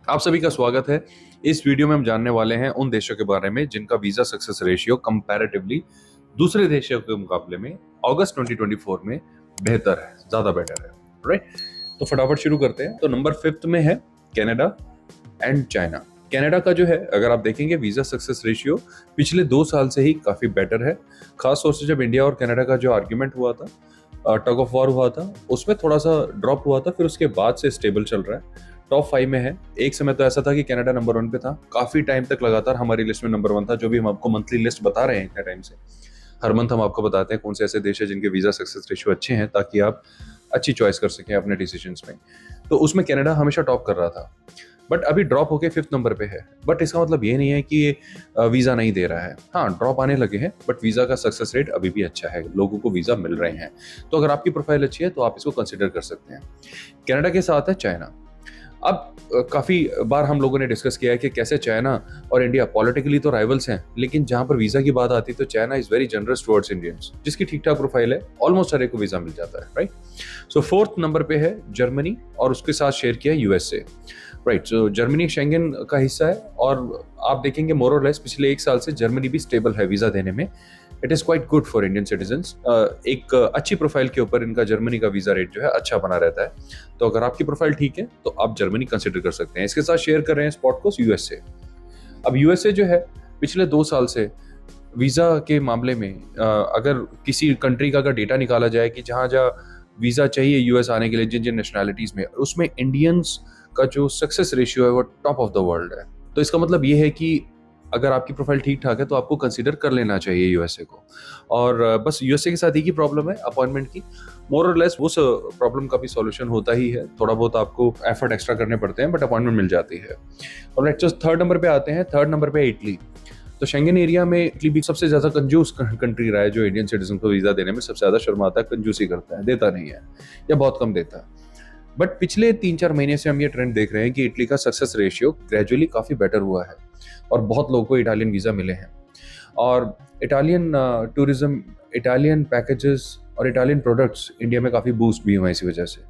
आप सभी का स्वागत है। इस वीडियो में हम जानने वाले हैं उन देशों के बारे में जिनका वीजा सक्सेस रेशियो कंपैरेटिवली दूसरे देशों के मुकाबले में अगस्त 2024 में बेहतर है, ज्यादा बेटर है। राइट, तो फटाफट शुरू करते हैं। तो नंबर 5 में है कनाडा एंड चाइना। कनाडा का जो है, अगर आप देखेंगे वीजा सक्सेस रेशियो पिछले 2 साल से ही काफी बेटर है। खास तौर से जब इंडिया और कनाडा का जो आर्ग्यूमेंट हुआ था, टग ऑफ वॉर हुआ था, उसमें थोड़ा सा ड्रॉप हुआ था, फिर उसके बाद से स्टेबल चल रहा है। टॉप 5 में है। एक समय तो ऐसा था कि कनाडा नंबर 1 पे था, काफी टाइम तक लगातार हमारी लिस्ट में नंबर 1 था, जो भी हम आपको मंथली लिस्ट बता रहे हैं इतने टाइम से। हर मंथ हम आपको बताते हैं कौन से ऐसे देश है जिनके वीजा सक्सेस रेशियो अच्छे हैं, ताकि आप अच्छी चॉइस कर सकें अपने डिसीजंस में। तो उसमें कनाडा हमेशा टॉप कर रहा था, बट अभी ड्रॉप होके 5th नंबर पे है। बट इसका मतलब ये नहीं है कि ये वीजा नहीं दे रहा है। हाँ, ड्रॉप आने लगे हैं, बट वीजा का सक्सेस रेट अभी भी अच्छा है, लोगों को वीजा मिल रहे हैं। तो अगर आपकी प्रोफाइल अच्छी है तो आप इसको कंसिडर कर सकते हैं। कनाडा के साथ है चाइना। अब काफी बार हम लोगों ने डिस्कस किया है कि कैसे चाइना और इंडिया पॉलिटिकली तो राइवल्स हैं, लेकिन जहां पर वीजा की बात आती है तो China is very generous towards Indians. जिसकी ठीक ठाक प्रोफाइल है, ऑलमोस्ट हर एक को वीजा मिल जाता है। राइट, सो 4th नंबर पे है जर्मनी, और उसके साथ शेयर किया यूएसए। राइट, सो जर्मनी शेंगन का हिस्सा है, और आप देखेंगे मोर और लेस पिछले 1 साल से जर्मनी भी स्टेबल है वीजा देने में। It is quite good for Indian citizens. एक अच्छी प्रोफाइल के ऊपर इनका जर्मनी का वीजा रेट जो है अच्छा बना रहता है। तो अगर आपकी प्रोफाइल ठीक है तो आप जर्मनी कंसिडर कर सकते हैं। इसके साथ शेयर कर रहे हैं स्पॉट कोर्स यूएसए। अब यूएसए जो है पिछले 2 साल से वीजा के मामले में, अगर किसी कंट्री का अगर डेटा निकाला जाए कि जहां जहां वीजा चाहिए यूएस आने के लिए, जिन जिन नेशनैलिटीज में, उसमें इंडियंस का जो सक्सेस रेशियो है वो टॉप ऑफ द वर्ल्ड है। तो इसका मतलब ये है कि अगर आपकी प्रोफाइल ठीक ठाक है तो आपको कंसीडर कर लेना चाहिए यूएसए को। और बस यूएसए के साथ ही की प्रॉब्लम है अपॉइंटमेंट की। मोर और लेस उस प्रॉब्लम का भी सॉल्यूशन होता ही है, थोड़ा बहुत आपको एफर्ट एक्स्ट्रा करने पड़ते हैं, बट अपॉइंटमेंट मिल जाती है। और लेट्स 3rd नंबर पे आते हैं। 3rd नंबर पे इटली। तो शेंगन एरिया में इटली भी सबसे ज्यादा कंजूस कंट्री रहा है, जो इंडियन सिटीजन को वीजा देने में सबसे ज्यादा शर्माता है, कंजूसी करता है, देता नहीं है या बहुत कम देता है। बट पिछले 3-4 महीने से हम ये ट्रेंड देख रहे हैं कि इटली का सक्सेस रेशियो ग्रेजुअली काफी बेटर हुआ है, और बहुत लोगों को इटालियन वीजा मिले हैं। और इटालियन टूरिज्म, इटालियन पैकेजेस और इटालियन प्रोडक्ट्स इंडिया में काफी बूस्ट भी हुए इसी वजह से।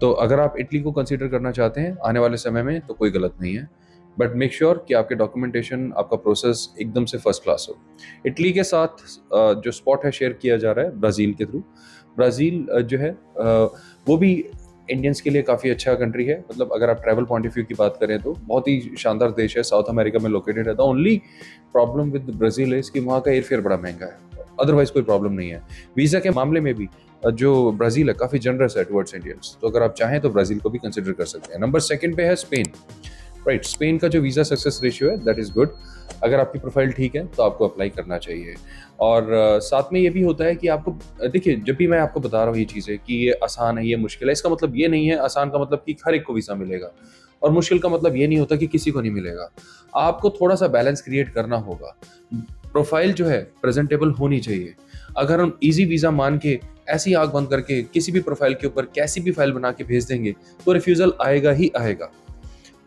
तो अगर आप इटली को कंसीडर करना चाहते हैं आने वाले समय में तो कोई गलत नहीं है, बट मेक श्योर कि आपके डॉक्यूमेंटेशन, आपका प्रोसेस एकदम से फर्स्ट क्लास हो। इटली के साथ जो स्पॉट है शेयर किया जा रहा है ब्राज़ील के थ्रू। ब्राज़ील जो है वो भी इंडियंस के लिए काफ़ी अच्छा कंट्री है। मतलब अगर आप ट्रैवल पॉइंट ऑफ व्यू की बात करें तो बहुत ही शानदार देश है, साउथ अमेरिका में लोकेटेड है। The only problem with Brazil is कि वहाँ का एयरफेयर बड़ा महंगा है, अदरवाइज कोई प्रॉब्लम नहीं है। वीज़ा के मामले में भी जो ब्राज़ील है काफ़ी जनरस है टुवर्ड्स इंडियंस। तो अगर आप चाहें तो ब्राज़ील को भी कंसिडर कर सकते हैं। नंबर 2 पे है स्पेन। राइट, स्पेन का जो वीज़ा सक्सेस रेशियो है दैट इज़ गुड। अगर आपकी प्रोफाइल ठीक है तो आपको अप्लाई करना चाहिए। और साथ में ये भी होता है कि आपको, देखिए, जब भी मैं आपको बता रहा हूँ ये चीज़ें कि ये आसान है, ये मुश्किल है, इसका मतलब ये नहीं है। आसान का मतलब कि हर एक को वीज़ा मिलेगा, और मुश्किल का मतलब ये नहीं होता कि किसी को नहीं मिलेगा। आपको थोड़ा सा बैलेंस क्रिएट करना होगा। प्रोफाइल जो है प्रेजेंटेबल होनी चाहिए। अगर हम इजी वीज़ा मान के ऐसी आंख बंद करके किसी भी प्रोफाइल के ऊपर कैसी भी फाइल बना के भेज देंगे तो रिफ्यूज़ल आएगा ही आएगा।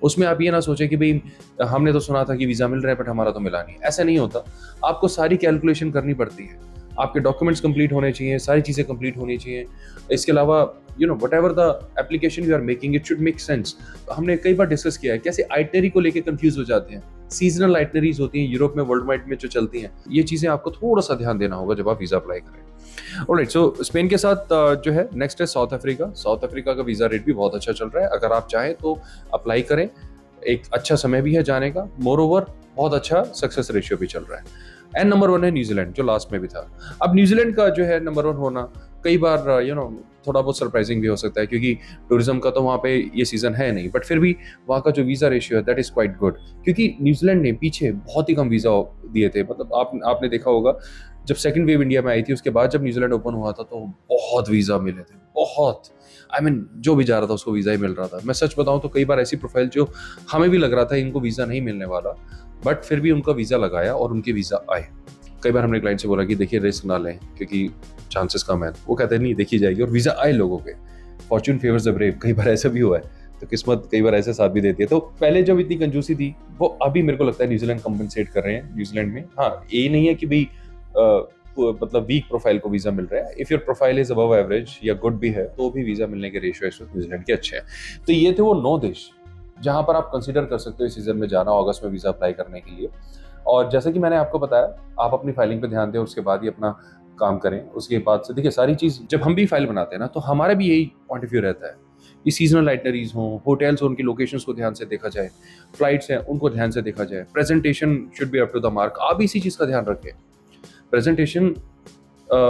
उसमें आप ये ना सोचें कि भाई हमने तो सुना था कि वीज़ा मिल रहा है बट हमारा तो मिला नहीं। ऐसा नहीं होता। आपको सारी कैलकुलेशन करनी पड़ती है। आपके डॉक्यूमेंट्स कंप्लीट होने चाहिए, सारी चीज़ें कंप्लीट होनी चाहिए। इसके अलावा whatever the application you are making, it should make sense. हमने कई बार डिस्कस किया है कैसे आइटनरी को लेके कंफ्यूज हो जाते हैं। सीजनल आइटनरीज होती हैं यूरोप में, वर्ल्ड वाइड में जो चलती हैं, ये चीज़ें आपको थोड़ा सा ध्यान देना होगा जब आप वीज़ा अप्लाई करें। ऑलराइट, सो स्पेन के साथ जो है नेक्स्ट है साउथ अफ्रीका। साउथ अफ्रीका का वीज़ा रेट भी बहुत अच्छा चल रहा है। अगर आप चाहें तो अप्लाई करें, एक अच्छा समय भी है जाने का। मोर ओवर बहुत अच्छा सक्सेस रेशियो भी चल रहा है। एंड नंबर 1 है न्यूजीलैंड, जो लास्ट में भी था। अब न्यूजीलैंड का जो है नंबर 1 होना कई बार थोड़ा बहुत सरप्राइजिंग भी हो सकता है, क्योंकि टूरिज्म का तो वहाँ पे ये सीजन है नहीं, बट फिर भी वहाँ का जो वीज़ा रेशियो है दैट इज़ क्वाइट गुड। क्योंकि न्यूजीलैंड ने पीछे बहुत ही कम वीज़ा दिए थे। मतलब आपने देखा होगा जब सेकंड वेव इंडिया में आई थी, उसके बाद जब न्यूजीलैंड ओपन हुआ था तो बहुत वीज़ा मिले थे, बहुत। जो भी जा रहा था उसको वीज़ा ही मिल रहा था। मैं सच बताऊं तो कई बार ऐसी प्रोफाइल जो हमें भी लग रहा था इनको वीज़ा नहीं मिलने वाला, बट फिर भी उनका वीज़ा लगाया और उनके वीज़ा आए। कई बार हमने क्लाइंट से बोला कि देखिए रिस्क ना लें क्योंकि चांसेस कम है। वो कहते हैं नहीं, देखी जाएगी, और वीज़ा आए लोगों के। फॉर्च्यून फेवर्स द ब्रेव, कई बार ऐसा भी हुआ है। तो किस्मत कई बार ऐसे साथ भी देती है। तो पहले जब इतनी कंजूसी थी वो अभी मेरे को लगता है न्यूजीलैंड कंपनसेट कर रहे हैं। न्यूजीलैंड में हाँ, ये नहीं है कि भाई मतलब वीक प्रोफाइल को वीजा मिल रहा है। If your profile is above average या गुड भी है तो भी वीजा मिलने के रेशियो इस वक्त न्यूजीलैंड के अच्छे हैं। तो ये थे वो 9 देश जहाँ पर आप कंसिडर कर सकते हो इस सीजन में जाना, अगस्त में वीज़ा अप्लाई करने के लिए। और जैसे कि मैंने आपको बताया, आप अपनी फाइलिंग पे ध्यान दें, उसके बाद ही अपना काम करें। उसके बाद से देखिए सारी चीज़, जब हम भी फाइल बनाते हैं ना, तो हमारा भी यही पॉइंट ऑफ व्यू रहता है कि सीजनल आइटनरीज हों, होटल्स हों, उनकी लोकेशंस को ध्यान से देखा जाए, फ्लाइट्स हैं उनको ध्यान से देखा जाए, presentation should be up to the mark. आप इसी चीज़ का ध्यान रखें, प्रेजेंटेशन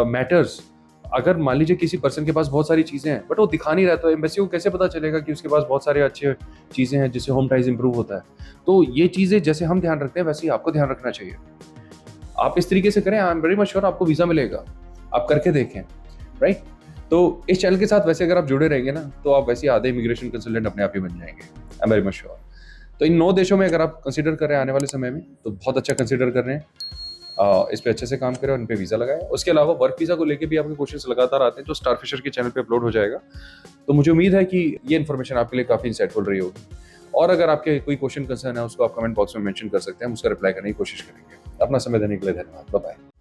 मैटर्स। अगर मान लीजिए किसी पर्सन के पास बहुत सारी चीज़ें हैं बट वो दिखा नहीं रहा, तो एम्बेसी को कैसे पता चलेगा कि उसके पास बहुत सारे अच्छे चीज़ें हैं जिससे होम टाइज इंप्रूव होता है। तो ये चीज़ें जैसे हम ध्यान रखते हैं वैसे ही आपको ध्यान रखना चाहिए। आप इस तरीके से करें, I am very much sure आपको वीज़ा मिलेगा। आप करके देखें, राइट। तो इस चैनल के साथ वैसे अगर आप जुड़े रहेंगे ना, तो आप वैसे आधे इमिग्रेशन कंसल्टेंट अपने आप ही बन जाएंगे, I am very much sure. तो इन 9 देशों में अगर आप कंसिडर कर रहे हैं आने वाले समय में, तो बहुत अच्छा कंसिडर कर रहे हैं। इस पे अच्छे से काम करें और इन पे वीज़ा लगाएं। उसके अलावा वर्क वीज़ा को लेके भी आपके क्वेश्चंस लगातार आते हैं, जो स्टारफिशर के चैनल पे अपलोड हो जाएगा। तो मुझे उम्मीद है कि ये इन्फॉर्मेशन आपके लिए काफ़ी इंसाइटफुल रही होगी। और अगर आपके कोई क्वेश्चन कंसर्न है, उसको आप कमेंट बॉक्स में मेंशन कर सकते हैं, हम उसका रिप्लाई करने की कोशिश करेंगे। अपना समय देने के लिए धन्यवाद। Bye bye.